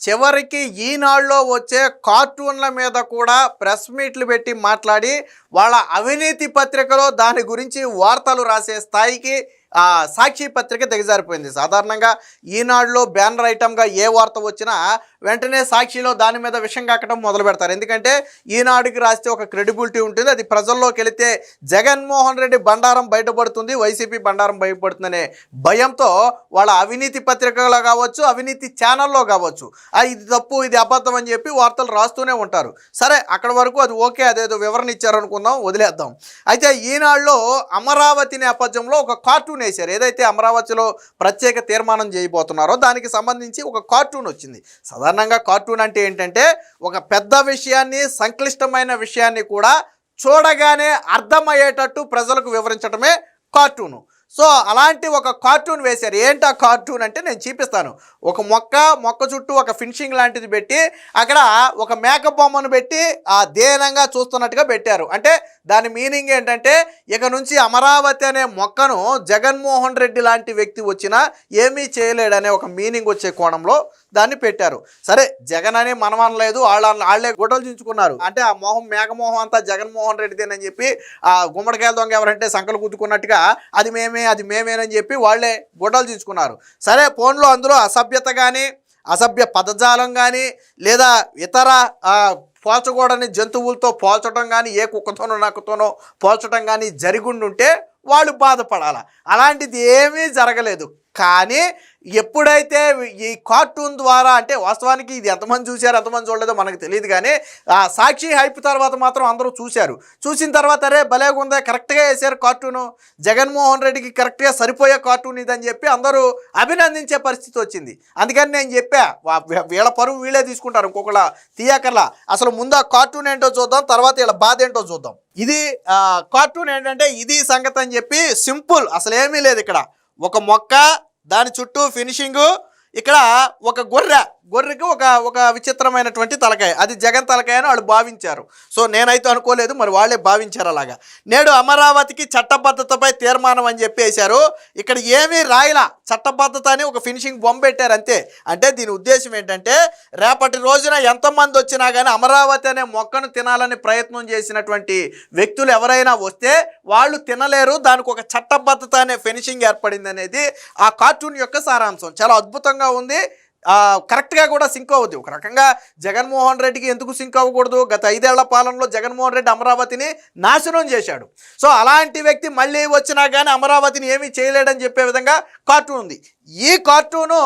చివరికి ఈనాడులో వచ్చే కార్టూన్ల మీద కూడా ప్రెస్ మీట్లు పెట్టి మాట్లాడి వాళ్ళ అవినీతి పత్రికలో దాని గురించి వార్తలు రాసే స్థాయికి సాక్షి పత్రిక దిగజారిపోయింది. సాధారణంగా ఈనాడులో బ్యానర్ ఐటమ్గా ఏ వార్త వచ్చినా వెంటనే సాక్షిలో దాని మీద విషం కాకడం మొదలు పెడతారు. ఎందుకంటే ఈనాడుకి రాస్తే ఒక క్రెడిబిలిటీ ఉంటుంది, అది ప్రజల్లోకి వెళితే జగన్మోహన్ రెడ్డి బండారం బయటపడుతుంది, వైసీపీ బండారం బయటపడుతుందనే భయంతో వాళ్ళ అవినీతి పత్రికలో కావచ్చు, అవినీతి ఛానల్లో కావచ్చు ఇది తప్పు ఇది అబద్ధం అని చెప్పి వార్తలు రాస్తూనే ఉంటారు. సరే, అక్కడ వరకు అది ఓకే, అదేదో వివరణ ఇచ్చారు అనుకుందాం, వదిలేద్దాం. అయితే ఈనాడులో అమరావతి నేపథ్యంలో ఒక కార్టూన్ వేశారు. ఏదైతే అమరావతిలో ప్రత్యేక తీర్మానం చేయబోతున్నారో దానికి సంబంధించి ఒక కార్టూన్ వచ్చింది. సాధారణంగా కార్టూన్ అంటే ఏంటంటే ఒక పెద్ద విషయాన్ని, సంక్లిష్టమైన విషయాన్ని కూడా చూడగానే అర్థమయ్యేటట్టు ప్రజలకు వివరించడమే కార్టూను. సో అలాంటి ఒక కార్టూన్ వేశారు. ఏంటి ఆ కార్టూన్ అంటే నేను చూపిస్తాను. ఒక మొక్క చుట్టూ ఒక ఫినిషింగ్ లాంటిది పెట్టి అక్కడ ఒక మేక బొమ్మను పెట్టి దేనంగా చూస్తున్నట్టుగా పెట్టారు. అంటే దాని మీనింగ్ ఏంటంటే ఇక నుంచి అమరావతి అనే మొక్కను జగన్మోహన్ రెడ్డి లాంటి వ్యక్తి వచ్చినా ఏమీ చేయలేడనే ఒక మీనింగ్ వచ్చే కోణంలో దాన్ని పెట్టారు. సరే, జగన్ అని మనం అనలేదు, వాళ్ళే గొడవలు చించుకున్నారు. అంటే ఆ మేఘమోహం అంతా జగన్మోహన్ రెడ్డిదేనని చెప్పి గుమ్మడికాయల దొంగ ఎవరంటే సంకలు గుద్దుకున్నట్టుగా అది మేమేనని చెప్పి వాళ్ళే గొడవలు తీసుకున్నారు. సరే, ఫోన్లో అందులో అసభ్యత కానీ, అసభ్య పదజాలం కానీ, లేదా ఇతర పోల్చకూడని జంతువులతో పోల్చడం కానీ, ఏ కుక్కతోనో నక్కతోనో పోల్చడం కానీ జరిగుండుంటే వాళ్ళు బాధపడాలి. అలాంటిది ఏమీ జరగలేదు. కానీ ఎప్పుడైతే ఈ కార్టూన్ ద్వారా, అంటే వాస్తవానికి ఇది ఎంతమంది చూశారు ఎంతమంది చూడలేదో మనకు తెలియదు, కానీ సాక్షి హైప్ తర్వాత మాత్రం అందరూ చూశారు. చూసిన తర్వాత అరే భలేగా ఉందా, కరెక్ట్గా వేశారు కార్టూను, జగన్మోహన్ రెడ్డికి కరెక్ట్గా సరిపోయే కార్టూన్ ఇదని చెప్పి అందరూ అభినందించే పరిస్థితి వచ్చింది. అందుకని నేను చెప్పా, వీళ్ళ పరువు వీళ్ళే తీసుకుంటారు, ఇంకొకళ్ళ తీయకర్లా. అసలు ముందు ఆ కార్టూన్ ఏంటో చూద్దాం, తర్వాత వీళ్ళ బాధ ఏంటో చూద్దాం. ఇది కార్టూన్ ఏంటంటే ఇది సంగతి అని చెప్పి సింపుల్, అసలు ఏమీ లేదు. ఇక్కడ ఒక మొక్క, దాని చుట్టూ ఫినిషింగు, ఇక్కడ ఒక గొర్రెకి ఒక విచిత్రమైనటువంటి తలకాయ, అది జగన్ తలకాయ అని వాళ్ళు భావించారు. సో నేనైతే అనుకోలేదు, మరి వాళ్ళే భావించారు అలాగా. నేడు అమరావతికి చట్టబద్ధతపై తీర్మానం అని చెప్పేశారు. ఇక్కడ ఏమీ రాయలా, చట్టబద్ధత అని ఒక ఫినిషింగ్ బొమ్మ పెట్టారు అంతే. అంటే దీని ఉద్దేశం ఏంటంటే రేపటి రోజున ఎంతమంది వచ్చినా కానీ అమరావతి అనే మొక్కను తినాలని ప్రయత్నం చేసినటువంటి వ్యక్తులు ఎవరైనా వస్తే వాళ్ళు తినలేరు, దానికి ఒక చట్టబద్ధత అనే ఫినిషింగ్ ఏర్పడింది అనేది ఆ కార్టూన్ యొక్క సారాంశం. చాలా అద్భుతంగా ఉంది, కరెక్ట్గా కూడా సింక్ అవుద్ది. ఒక రకంగా జగన్మోహన్ రెడ్డికి ఎందుకు సింక్ అవ్వకూడదు? గత 5 ఏళ్ల పాలనలో జగన్మోహన్ రెడ్డి అమరావతిని నాశనం చేశాడు. సో అలాంటి వ్యక్తి మళ్ళీ వచ్చినా కానీ అమరావతిని ఏమీ చేయలేడని చెప్పే విధంగా కార్టూన్ ఉంది. ఈ కార్టూను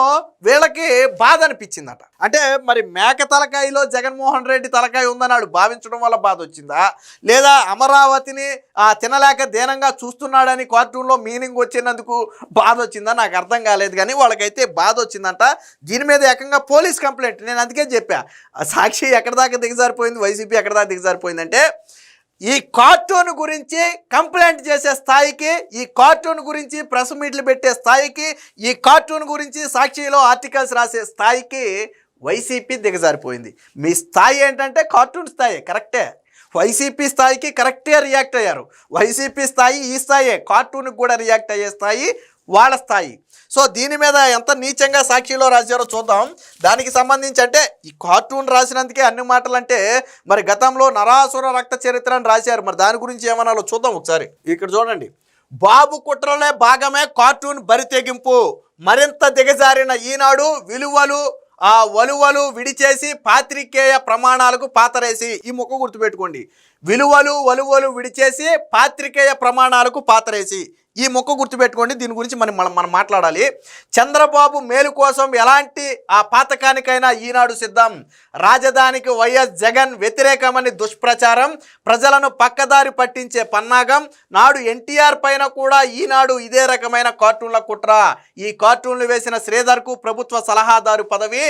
వీళ్ళకి బాధ అనిపించిందట. అంటే మరి మేక తలకాయలో జగన్మోహన్ రెడ్డి తలకాయ ఉందని వాడు భావించడం వల్ల బాధ వచ్చిందా, లేదా అమరావతిని తినలేక దీనంగా చూస్తున్నాడని కార్టూన్లో మీనింగ్ వచ్చినందుకు బాధ వచ్చిందా నాకు అర్థం కాలేదు. కానీ వాళ్ళకైతే బాధ వచ్చిందంట. దీని మీద ఏకంగా పోలీస్ కంప్లైంట్. నేను అందుకే చెప్పా, సాక్షి ఎక్కడి దాకా దిగజారిపోయింది, వైసీపీ ఎక్కడి దాకా దిగజారిపోయిందంటే ఈ కార్టూన్ గురించి కంప్లైంట్ చేసే స్థాయికి, ఈ కార్టూన్ గురించి ప్రెస్ మీట్లు పెట్టే స్థాయికి, ఈ కార్టూన్ గురించి సాక్షిలో ఆర్టికల్స్ రాసే స్థాయికి వైసీపీ దిగజారిపోయింది. మీ స్థాయి ఏంటంటే కార్టూన్ స్థాయి, కరెక్టే. వైసీపీ స్థాయికి కరెక్ట్గా రియాక్ట్ అయ్యారు. వైసీపీ స్థాయి ఈ స్థాయే, కార్టూన్కి కూడా రియాక్ట్ అయ్యే స్థాయి వాళ్ళ స్థాయి. సో దీని మీద ఎంత నీచంగా సాక్షిలో రాశారో చూద్దాం. దానికి సంబంధించి అంటే ఈ కార్టూన్ రాసినందుకే అన్ని మాటలు అంటే మరి గతంలో నరాసుర రక్త చరిత్ర అని రాశారు, మరి దాని గురించి ఏమన్నాలో చూద్దాం ఒకసారి. ఇక్కడ చూడండి, బాబు కుట్రలే భాగమే కార్టూన్ బరితెగింపు, మరింత దిగజారిన ఈనాడు వలువలు విడిచేసి పాత్రికేయ ప్రమాణాలకు పాతరేసి. ఈ ముక్క గుర్తుపెట్టుకోండి, వలువలు విడిచేసి పాత్రికేయ ప్రమాణాలకు పాతరేసి. ఈ మొక్క గుర్తుపెట్టుకోండి. దీని గురించి మనం మాట్లాడాలి. చంద్రబాబు మేలు కోసం ఎలాంటి పాతకానికైనా ఈనాడు సిద్ధం, రాజధానికి వైఎస్ జగన్ వ్యతిరేకమని దుష్ప్రచారం, ప్రజలను పక్కదారి పట్టించే పన్నాగం. నాడు ఎన్టీఆర్ పైన కూడా ఈనాడు ఇదే రకమైన కార్టూన్ల కుట్ర. ఈ కార్టూన్లు వేసిన శ్రీధర్కు ప్రభుత్వ సలహాదారు పదవి.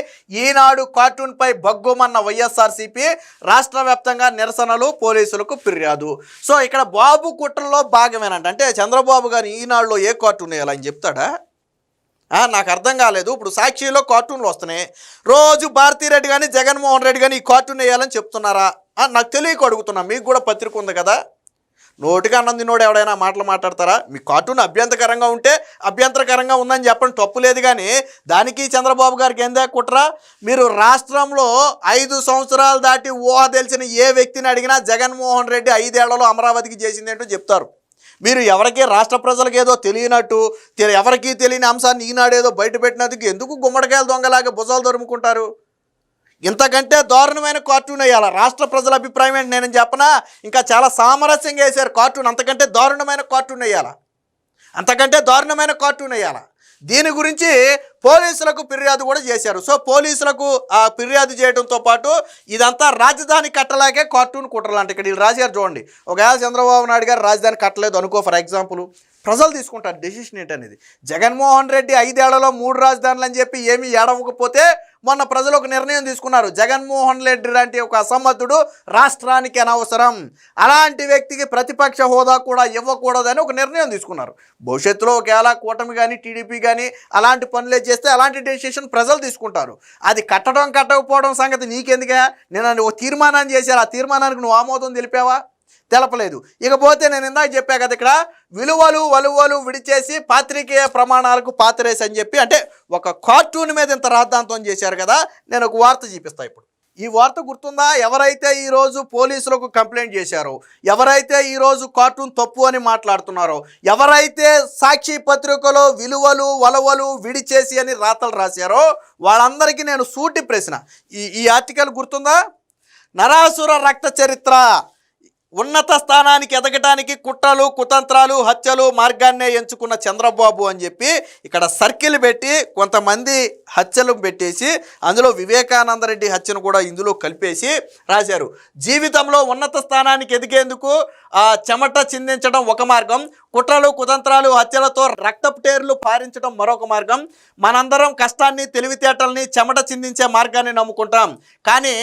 ఈనాడు కార్టూన్పై బగ్గుమన్న వైఎస్ఆర్సీపీ, రాష్ట్ర వ్యాప్తంగా నిరసనలు, పోలీసులకు ఫిర్యాదు. సో ఇక్కడ బాబు కుట్రలో భాగమేనంట. అంటే చంద్రబాబు గారు ఈనాడులో ఏ కార్టూన్ వేయాలని చెప్తాడా? నాకు అర్థం కాలేదు. ఇప్పుడు సాక్షిలో కార్టూన్లు వస్తున్నాయి, రోజు భారతీరెడ్డి కానీ జగన్మోహన్ రెడ్డి కానీ ఈ కార్టూన్ వేయాలని చెప్తున్నారా? నాకు తెలియక అడుగుతున్నా, మీకు కూడా పత్రిక ఉంది కదా. నోటికి అన్నం తిన్నోడు ఎవడైనా మాటలు మాట్లాడతారా? మీ కార్టూన్ అభ్యంతరకరంగా ఉంటే అభ్యంతరకరంగా ఉందని చెప్పండి, తప్పు లేదు. కానీ దానికి చంద్రబాబు గారికి ఏందా కుట్రా? మీరు రాష్ట్రంలో 5 సంవత్సరాలు దాటి ఊహ తెలిసిన ఏ వ్యక్తిని అడిగినా జగన్మోహన్ రెడ్డి 5 ఏళ్లలో అమరావతికి చేసిందేంటో చెప్తారు. మీరు ఎవరికి రాష్ట్ర ప్రజలకు ఏదో తెలియనట్టు, ఎవరికీ తెలియని అంశాన్ని ఈనాడేదో బయట పెట్టినందుకు ఎందుకు గుమ్మడికాయలు దొంగలాగా భుజాలు దొరుముకుంటారు? ఇంతకంటే దారుణమైన కార్టూన్ వేయాలి. రాష్ట్ర ప్రజల అభిప్రాయం ఏంటి నేను చెప్పనా? ఇంకా చాలా సామరస్యంగా వేశారు కార్టూన్. అంతకంటే దారుణమైన కార్టూన్ వేయాలి, అంతకంటే దారుణమైన కార్టూన్ వేయాలి. దీని గురించి పోలీసులకు ఫిర్యాదు కూడా చేశారు. సో పోలీసులకు ఫిర్యాదు చేయడంతో పాటు ఇదంతా రాజధాని కట్టలాగే కార్టూన్ కుట్రలంట. ఇక్కడ వీళ్ళు రాశారు చూడండి. ఒకవేళ చంద్రబాబు నాయుడు గారు రాజధాని కట్టలేదు అనుకో, ఫర్ ఎగ్జాంపుల్, ప్రజలు తీసుకుంటారు డెసిషన్ ఏంటనేది. జగన్మోహన్ రెడ్డి 5 ఏళ్లలో 3 రాజధానులు అని చెప్పి ఏమీ ఏడవకపోతే మొన్న ప్రజలు ఒక నిర్ణయం తీసుకున్నారు. జగన్మోహన్ రెడ్డి లాంటి ఒక అసమర్థుడు రాష్ట్రానికి అనవసరం, అలాంటి వ్యక్తికి ప్రతిపక్ష హోదా కూడా ఇవ్వకూడదని ఒక నిర్ణయం తీసుకున్నారు. భవిష్యత్తులో ఒకవేళ కూటమి కానీ టీడీపీ కానీ అలాంటి పనులే చేస్తే అలాంటి డెసిషన్ ప్రజలు తీసుకుంటారు. అది కట్టకపోవడం సంగతి నీకెందుగా? నేను ఒక తీర్మానాన్ని చేశాను, ఆ తీర్మానానికి నువ్వు ఆమోదం తెలిపావా? తెలపలేదు. ఇకపోతే నేను ఇందాక చెప్పా కదా, ఇక్కడ వలువలు విడిచేసి పాత్రికేయ ప్రమాణాలకు పాత్రేసి అని చెప్పి, అంటే ఒక కార్టూన్ మీద ఇంత రాద్ధాంతం చేశారు కదా. నేను ఒక వార్త చూపిస్తా ఇప్పుడు. ఈ వార్త గుర్తుందా? ఎవరైతే ఈరోజు పోలీసులకు కంప్లైంట్ చేశారో, ఎవరైతే ఈరోజు కార్టూన్ తప్పు అని మాట్లాడుతున్నారో, ఎవరైతే సాక్షి పత్రికలో వలువలు విడిచేసి అని రాతలు రాశారో వాళ్ళందరికీ నేను సూటి ప్రశ్న. ఈ ఆర్టికల్ గుర్తుందా? నరాసుర రక్త చరిత్ర, ఉన్నత స్థానానికి ఎదగటానికి కుట్రలు కుతంత్రాలు హత్యలు మార్గాన్నే ఎంచుకున్న చంద్రబాబు అని చెప్పి ఇక్కడ సర్కిల్ పెట్టి కొంతమంది హత్యలు పెట్టేసి అందులో వివేకానంద రెడ్డి హత్యను కూడా ఇందులో కలిపేసి రాశారు. జీవితంలో ఉన్నత స్థానానికి ఎదిగేందుకు చెమట చిందించడం ఒక మార్గం, కుట్రలు కుతంత్రాలు హత్యలతో రక్తపు టేర్లు పారించడం మరొక మార్గం. మనందరం కష్టాన్ని తెలివితేటల్ని చెమట చిందించే మార్గాన్ని నమ్ముకుంటాం. కానీ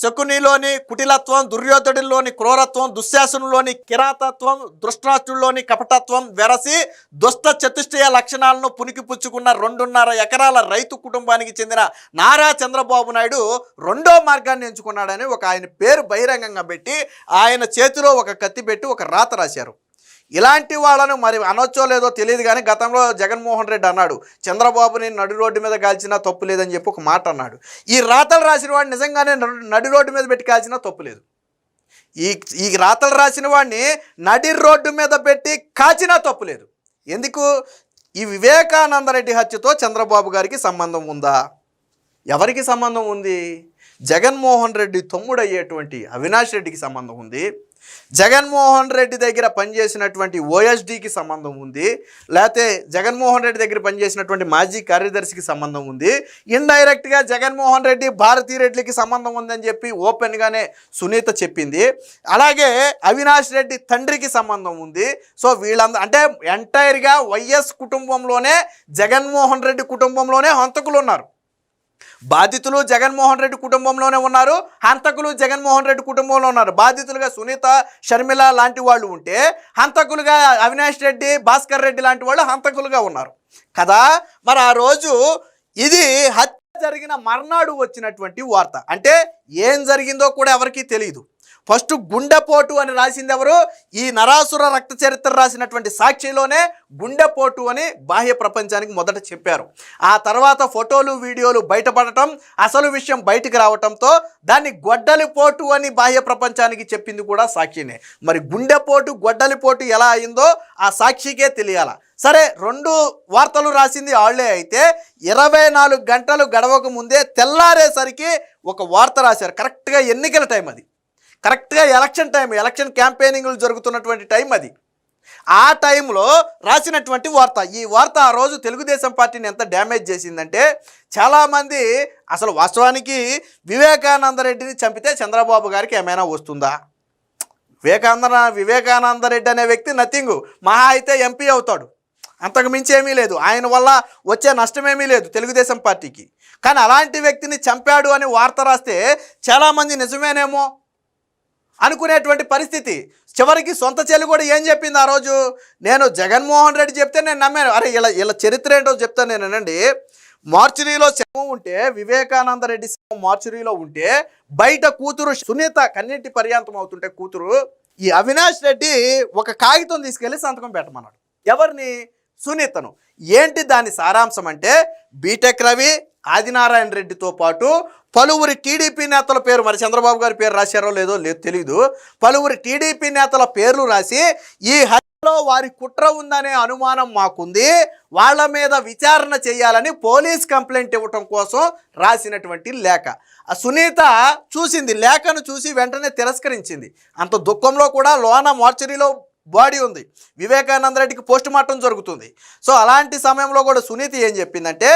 శకునిలోని కుటిలత్వం, దుర్యోధుడిలోని క్రూరత్వం, దుశ్శాసనులోని కిరాతత్వం, దృష్టాష్టుల్లోని కపటత్వం వెరసి దుష్ట చతుష్టయ లక్షణాలను పుణికిపుచ్చుకున్న 2.5 ఎకరాల రైతు కుటుంబానికి చెందిన నారా చంద్రబాబు నాయుడు రెండో మార్గాన్ని ఎంచుకున్నాడని ఒక ఆయన పేరు బహిరంగంగా పెట్టి ఆయన చేతిలో ఒక కత్తి పెట్టి ఒక రాత రాశారు. ఇలాంటి వాళ్ళను మరి అనొచ్చో లేదో తెలియదు, కానీ గతంలో జగన్మోహన్ రెడ్డి అన్నాడు చంద్రబాబుని నడి రోడ్డు మీద కాల్చినా తప్పు లేదని చెప్పి ఒక మాట అన్నాడు. ఈ రాతలు రాసిన వాడిని నిజంగానే నడి రోడ్డు మీద పెట్టి కాల్చినా తప్పు లేదు. ఈ రాతలు రాసిన వాడిని నడి రోడ్డు మీద పెట్టి కాల్చినా తప్పు లేదు. ఎందుకు? ఈ వివేకానంద రెడ్డి హత్యతో చంద్రబాబు గారికి సంబంధం ఉందా? ఎవరికి సంబంధం ఉంది? జగన్మోహన్ రెడ్డి తమ్ముడు అయ్యేటువంటి అవినాష్ రెడ్డికి సంబంధం ఉంది. జగన్మోహన్ రెడ్డి దగ్గర పనిచేసినటువంటి ఓఎస్డీకి సంబంధం ఉంది. లేకపోతే జగన్మోహన్ రెడ్డి దగ్గర పనిచేసినటువంటి మాజీ కార్యదర్శికి సంబంధం ఉంది. ఇండైరెక్ట్గా జగన్మోహన్ రెడ్డి భారతీ రెడ్డికి సంబంధం ఉందని చెప్పి ఓపెన్గానే సునీత చెప్పింది. అలాగే అవినాష్ రెడ్డి తండ్రికి సంబంధం ఉంది. సో వీళ్ళందరూ అంటే ఎంటైర్గా వైఎస్ కుటుంబంలోనే జగన్మోహన్ రెడ్డి కుటుంబంలోనే హంతకులు ఉన్నారు. బాధితులు జగన్మోహన్ రెడ్డి కుటుంబంలోనే ఉన్నారు, హంతకులు జగన్మోహన్ రెడ్డి కుటుంబంలో ఉన్నారు. బాధితులుగా సునీత, షర్మిల లాంటి వాళ్ళు ఉంటే హంతకులుగా అవినాష్ రెడ్డి, భాస్కర్ రెడ్డి లాంటి వాళ్ళు హంతకులుగా ఉన్నారు కదా. మరి ఆ రోజు ఇది హత్య జరిగిన మర్నాడు వచ్చినటువంటి వార్త. అంటే ఏం జరిగిందో కూడా ఎవరికీ తెలియదు. ఫస్ట్ గుండెపోటు అని రాసింది ఎవరు? ఈ నరాసుర రక్త చరిత్ర రాసినటువంటి సాక్షిలోనే గుండెపోటు అని బాహ్య ప్రపంచానికి మొదట చెప్పారు. ఆ తర్వాత ఫోటోలు వీడియోలు బయటపడటం, అసలు విషయం బయటకు రావటంతో దాన్ని గొడ్డలిపోటు అని బాహ్య ప్రపంచానికి చెప్పింది కూడా సాక్షినే. మరి గుండెపోటు గొడ్డలిపోటు ఎలా అయిందో ఆ సాక్షికే తెలియాల. సరే, 2 వార్తలు రాసింది ఆళ్లే అయితే 24 గంటలు గడవక ముందే తెల్లారేసరికి ఒక వార్త రాశారు. కరెక్ట్గా ఎన్నికల టైం అది, కరెక్ట్గా ఎలక్షన్ టైం, ఎలక్షన్ క్యాంపెయినింగ్లు జరుగుతున్నటువంటి టైం అది. ఆ టైంలో రాసినటువంటి వార్త. ఈ వార్త ఆ రోజు తెలుగుదేశం పార్టీని ఎంత డ్యామేజ్ చేసిందంటే చాలామంది అసలు వాస్తవానికి వివేకానంద రెడ్డిని చంపితే చంద్రబాబు గారికి ఏమైనా వస్తుందా? వివేకానంద రెడ్డి అనే వ్యక్తి నథింగ్, మహా అయితే ఎంపీ అవుతాడు, అంతకు మించి ఏమీ లేదు. ఆయన వల్ల వచ్చే నష్టమేమీ లేదు తెలుగుదేశం పార్టీకి. కానీ అలాంటి వ్యక్తిని చంపాడు అని వార్త రాస్తే చాలామంది నిజమేనేమో అనుకునేటువంటి పరిస్థితి. చివరికి సొంత చెల్లి కూడా ఏం చెప్పింది ఆ రోజు? నేను జగన్మోహన్ రెడ్డి చెప్తే నేను నమ్మాను. అరే ఇలా చరిత్ర ఏంటో చెప్తాను నేనండి. మార్చురీలో శవం ఉంటే, వివేకానంద రెడ్డి శవం మార్చురీలో ఉంటే బయట కూతురు సునీత కన్నీటి పర్యాంతం అవుతుంటే కూతురు ఈ అవినాష్ రెడ్డి ఒక కాగితం తీసుకెళ్ళి సంతకం పెట్టమన్నాడు. ఎవరిని? సునీతను. ఏంటి దాని సారాంశం అంటే, బీటెక్ రవి, ఆదినారాయణ రెడ్డితో పాటు పలువురి టీడీపీ నేతల పేరు, మరి చంద్రబాబు గారి పేరు రాశారో లేదో తెలియదు, పలువురి టీడీపీ నేతల పేర్లు రాసి ఈ హత్యలో వారి కుట్ర ఉందనే అనుమానం మాకుంది, వాళ్ళ మీద విచారణ చేయాలని పోలీస్ కంప్లైంట్ ఇవ్వటం కోసం రాసినటువంటి లేఖ. ఆ సునీత చూసింది, లేఖను చూసి వెంటనే తిరస్కరించింది. అంత దుఃఖంలో కూడా లోన మార్చరీలో బాడీ ఉంది, వివేకానంద రెడ్డికి పోస్ట్ మార్టం జరుగుతుంది. సో అలాంటి సమయంలో కూడా సునీత ఏం చెప్పిందంటే,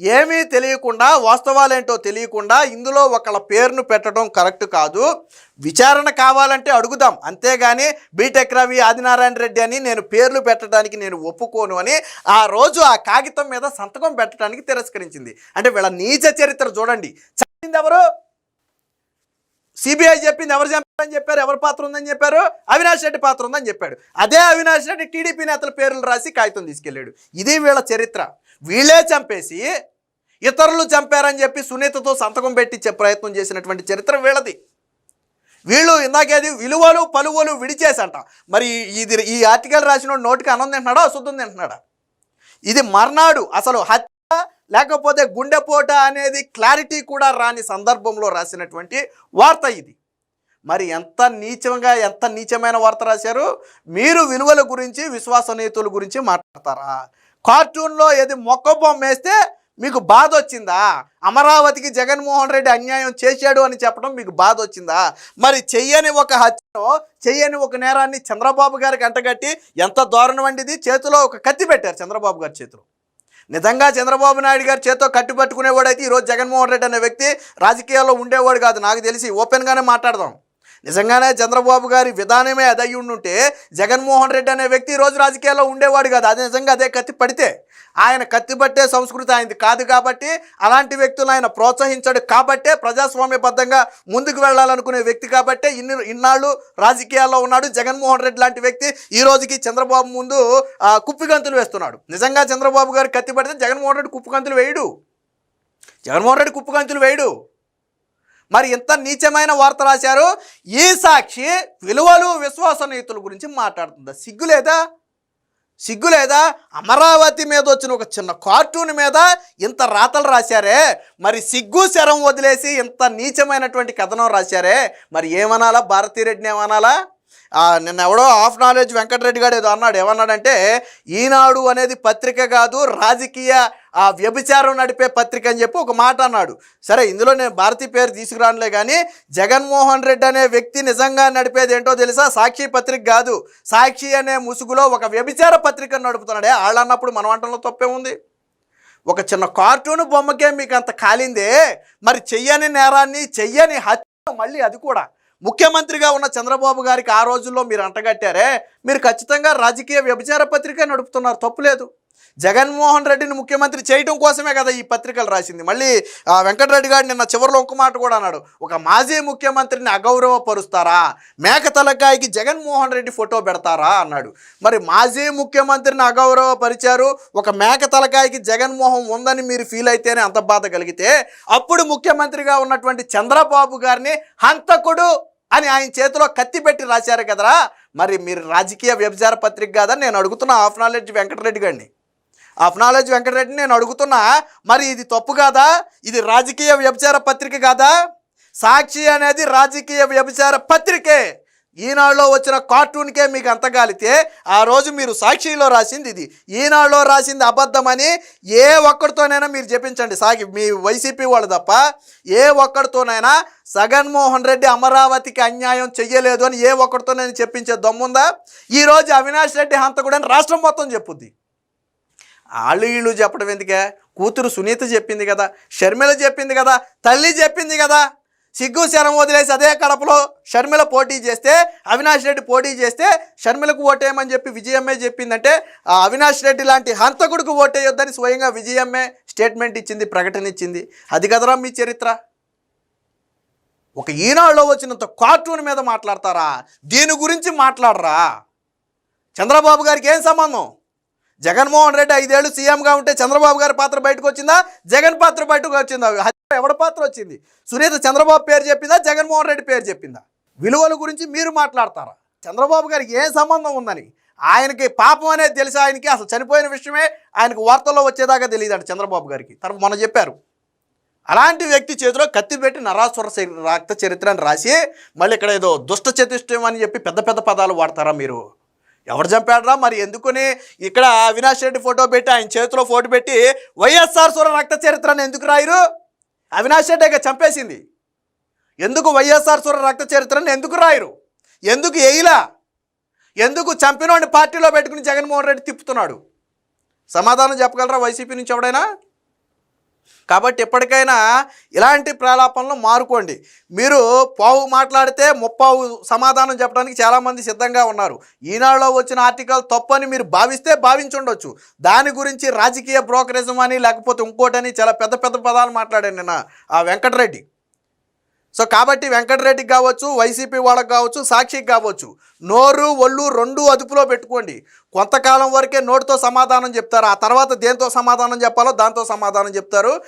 ఏమీ తెలియకుండా, వాస్తవాలేంటో తెలియకుండా ఇందులో ఒకళ్ళ పేరును పెట్టడం కరెక్ట్ కాదు, విచారణ కావాలంటే అడుగుదాం, అంతేగాని బీటెక్ రవి, ఆదినారాయణ రెడ్డి అని నేను పేర్లు పెట్టడానికి నేను ఒప్పుకోను అని ఆ రోజు ఆ కాగితం మీద సంతకం పెట్టడానికి తిరస్కరించింది. అంటే వీళ్ళ నీచ చరిత్ర చూడండి. చెప్పింది ఎవరు? సిబిఐ చెప్పింది ఎవరు చంపారని చెప్పారు, ఎవరి పాత్ర ఉందని చెప్పారు? అవినాష్ రెడ్డి పాత్ర ఉందని చెప్పాడు. అదే అవినాష్ రెడ్డి టీడీపీ నేతల పేర్లు రాసి కాగితం తీసుకెళ్ళాడు. ఇది వీళ్ళ చరిత్ర. వీళ్ళే చంపేసి ఇతరులు చంపారని చెప్పి సునీతతో సంతకం పెట్టించే ప్రయత్నం చేసినటువంటి చరిత్ర వీళ్ళది. వీళ్ళు ఇందాకేది విలువలు పలువలు విడిచేసంట. మరి ఇది ఈ ఆర్టికల్ రాసిన నోటికి అన్నం తింటున్నాడా, అశుద్ధం తింటున్నాడా? ఇది మర్నాడు అసలు హత్య లేకపోతే గుండెపోట అనేది క్లారిటీ కూడా రాని సందర్భంలో రాసినటువంటి వార్త ఇది. మరి ఎంత నీచమైన వార్త రాశారు. మీరు విలువల గురించి, విశ్వసనీయతల గురించి మాట్లాడతారా? కార్టూన్లో ఏది మొక్క బొమ్మ వేస్తే మీకు బాధ వచ్చిందా? అమరావతికి జగన్మోహన్ రెడ్డి అన్యాయం చేశాడు అని చెప్పడం మీకు బాధ వచ్చిందా? మరి చెయ్యని ఒక హత్యను, చెయ్యని ఒక నేరాన్ని చంద్రబాబు గారికి అంటగట్టి ఎంత దారుణం అండి ఇది. చేతిలో ఒక కత్తి పెట్టారు చంద్రబాబు గారి చేతిలో. నిజంగా చంద్రబాబు నాయుడు గారి చేతితో కట్టి పట్టుకునేవాడైతే ఈరోజు జగన్మోహన్ రెడ్డి అనే వ్యక్తి రాజకీయాల్లో ఉండేవాడు కాదు. నాకు తెలిసి ఓపెన్గానే మాట్లాడదాం. నిజంగానే చంద్రబాబు గారి విధానమే అది అయ్యి ఉండుంటే జగన్మోహన్ రెడ్డి అనే వ్యక్తి ఈరోజు రాజకీయాల్లో ఉండేవాడు కాదు. అది నిజంగా అదే కత్తి పడితే, ఆయన కత్తి పట్టే సంస్కృతి ఆయనది కాదు కాబట్టి, అలాంటి వ్యక్తులు ఆయన ప్రోత్సహించాడు కాబట్టే, ప్రజాస్వామ్యబద్ధంగా ముందుకు వెళ్ళాలనుకునే వ్యక్తి కాబట్టే ఇన్నాళ్ళు రాజకీయాల్లో ఉన్నాడు. జగన్మోహన్ రెడ్డి లాంటి వ్యక్తి ఈ రోజుకి చంద్రబాబు ముందు కుప్పిగంతులు వేస్తున్నాడు. నిజంగా చంద్రబాబు గారు కత్తి పడితే జగన్మోహన్ రెడ్డి కుప్పగంతులు వేయడు. జగన్మోహన్ రెడ్డి కుప్పగంతులు వేయడు. మరి ఇంత నీచమైన వార్త రాశారు. ఈ సాక్షి విలువలు, విశ్వసనీయతల గురించి మాట్లాడుతుందా? సిగ్గులేదా? అమరావతి మీద వచ్చిన ఒక చిన్న కార్టూన్ మీద ఇంత రాతలు రాశారే, మరి సిగ్గు శరం వదిలేసి ఇంత నీచమైనటువంటి కథనం రాశారే, మరి ఏమనాలా? భారతీరెడ్డిని ఏమనాలా? నిన్న ఎవడో ఆఫ్ నాలెడ్జ్ వెంకటరెడ్డి గారు ఏదో అన్నాడు. ఏమన్నాడంటే, ఈనాడు అనేది పత్రిక కాదు, రాజకీయ వ్యభిచారం నడిపే పత్రిక అని చెప్పి ఒక మాట అన్నాడు. సరే, ఇందులో నేను భారతీ పేరు తీసుకురానులే కానీ, జగన్మోహన్ రెడ్డి అనే వ్యక్తి నిజంగా నడిపేది ఏంటో తెలుసా? సాక్షి పత్రిక కాదు, సాక్షి అనే ముసుగులో ఒక వ్యభిచార పత్రికను నడుపుతున్నాడే. వాళ్ళు అన్నప్పుడు మన వంటలో తప్పే ఉంది. ఒక చిన్న కార్టూన్ బొమ్మకే మీకు అంత కాలిందే, మరి చెయ్యని నేరాన్ని, చెయ్యని హత్య, మళ్ళీ అది కూడా ముఖ్యమంత్రిగా ఉన్న చంద్రబాబు గారికి ఆ రోజుల్లో మీరు అంటగట్టారే, మీరు ఖచ్చితంగా రాజకీయ వ్యభిచార పత్రిక నడుపుతున్నారు, తప్పులేదు. జగన్మోహన్ రెడ్డిని ముఖ్యమంత్రి చేయడం కోసమే కదా ఈ పత్రికలు రాసింది. మళ్ళీ వెంకటరెడ్డి గారు నిన్న చివరిలో ఒక మాట కూడా అన్నాడు, ఒక మాజీ ముఖ్యమంత్రిని అగౌరవపరుస్తారా, మేక తలకాయకి జగన్మోహన్ రెడ్డి ఫోటో పెడతారా అన్నాడు. మరి మాజీ ముఖ్యమంత్రిని అగౌరవపరిచారు, ఒక మేక తలకాయకి జగన్మోహన్ ఉందని మీరు ఫీల్ అయితేనే అంత బాధ కలిగితే, అప్పుడు ముఖ్యమంత్రిగా ఉన్నటువంటి చంద్రబాబు గారిని హంతకుడు అని ఆయన చేతిలో కత్తి పెట్టి రాశారు కదరా. మరి మీరు రాజకీయ వ్యభిచార పత్రిక కాదని నేను అడుగుతున్నా ఆఫ్ నాలెడ్జ్ వెంకటరెడ్డి గారిని. ఆఫ్ నాలెడ్జ్ వెంకటరెడ్డిని నేను అడుగుతున్నా, మరి ఇది తప్పు కాదా? ఇది రాజకీయ వ్యభిచార పత్రిక కాదా? సాక్షి అనేది రాజకీయ వ్యభిచార పత్రికే. ఈనాడులో వచ్చిన కార్టూన్కే మీకు అంతగాలితే, ఆ రోజు మీరు సాక్షిలో రాసింది ఇది, ఈనాడులో రాసింది అబద్ధమని ఏ ఒక్కడితోనైనా మీరు చెప్పించండి. మీ వైసీపీ వాళ్ళు తప్ప ఏ ఒక్కడితోనైనా జగన్మోహన్ రెడ్డి అమరావతికి అన్యాయం చెయ్యలేదు అని ఏ ఒక్కడితోనైనా చెప్పించే దమ్ముందా? ఈరోజు అవినాష్ రెడ్డి హంతకుడని రాష్ట్రం మొత్తం చెప్పుద్ది. వీళ్ళు చెప్పడం ఎందుకే? కూతురు సునీత చెప్పింది కదా, షర్మిల చెప్పింది కదా, తల్లి చెప్పింది కదా. సిగ్గు శరం వదిలేసి అదే కడపలో షర్మిల పోటీ చేస్తే, అవినాష్ రెడ్డి పోటీ చేస్తే షర్మిలకు ఓటేయమని చెప్పి విజయమ్మే చెప్పిందంటే, అవినాష్ రెడ్డి లాంటి హంతకుడికి ఓటేయొద్దని స్వయంగా విజయమ్మే స్టేట్మెంట్ ఇచ్చింది, ప్రకటన ఇచ్చింది. అది కదరా మీ చరిత్ర. ఒక ఈనాడులో వచ్చినంత కార్టూన్ మీద మాట్లాడతారా? దీని గురించి మాట్లాడరా? చంద్రబాబు గారికి ఏం సంబంధం? జగన్మోహన్ రెడ్డి 5 ఏళ్ళు సీఎంగా ఉంటే చంద్రబాబు గారి పాత్ర బయటకు వచ్చిందా? జగన్ పాత్ర బయటకు వచ్చిందా? ఎవడి పాత్ర వచ్చింది? సునీత చంద్రబాబు పేరు చెప్పిందా? జగన్మోహన్ రెడ్డి పేరు చెప్పిందా? విలువల గురించి మీరు మాట్లాడతారా? చంద్రబాబు గారికి ఏం సంబంధం ఉందని, ఆయనకి పాపం అనేది తెలిసి ఆయనకి అసలు చనిపోయిన విషయమే ఆయనకు వార్తల్లో వచ్చేదాకా తెలియదంట చంద్రబాబు గారికి. తర్వాత మొన్న చెప్పారు, అలాంటి వ్యక్తి చేతిలో కత్తి పెట్టి నరాసుర రక్త చరిత్రని రాసి మళ్ళీ ఇక్కడ ఏదో దుష్ట చతుష్టయం అని చెప్పి పెద్ద పెద్ద పదాలు వాడతారా మీరు? ఎవరు చంపాడరా మరి? ఎందుకని ఇక్కడ అవినాష్ రెడ్డి ఫోటో పెట్టి ఆయన చేతిలో ఫోటో పెట్టి వైఎస్ఆర్ సుర రక్త చరిత్రని ఎందుకు రాయరు? అవినాష్ రెడ్డిగా చంపేసింది, ఎందుకు వైఎస్ఆర్ సుర రక్త చరిత్రని ఎందుకు రాయరు? ఎందుకు వేయలా? ఎందుకు చంపినోడిని పార్టీలో పెట్టుకుని జగన్మోహన్ రెడ్డి తిప్పుతున్నాడు? సమాధానం చెప్పగలరా వైసీపీ నుంచి ఎవడైనా? కాబట్టి ఎప్పటికైనా ఇలాంటి ప్రలాపనలు మారుకోండి. మీరు పావు మాట్లాడితే ముప్పావు సమాధానం చెప్పడానికి చాలామంది సిద్ధంగా ఉన్నారు. ఈనాడులో వచ్చిన ఆర్టికల్ తప్పని మీరు భావిస్తే భావించుండొచ్చు, దాని గురించి రాజకీయ బ్రోకరిజం అని లేకపోతే ఇంకోటని చాలా పెద్ద పెద్ద పదాలు మాట్లాడాను నిన్న ఆ వెంకటరెడ్డి. సో కాబట్టి వెంకటరెడ్డికి కావచ్చు, వైసీపీ వాళ్ళకి కావచ్చు, సాక్షికి కావచ్చు, నోరు ఒళ్ళు రెండు అదుపులో పెట్టుకోండి. కొంతకాలం వరకే నోటితో సమాధానం చెప్తారు, ఆ తర్వాత దేంతో సమాధానం చెప్పాలో దాంతో సమాధానం చెప్తారు.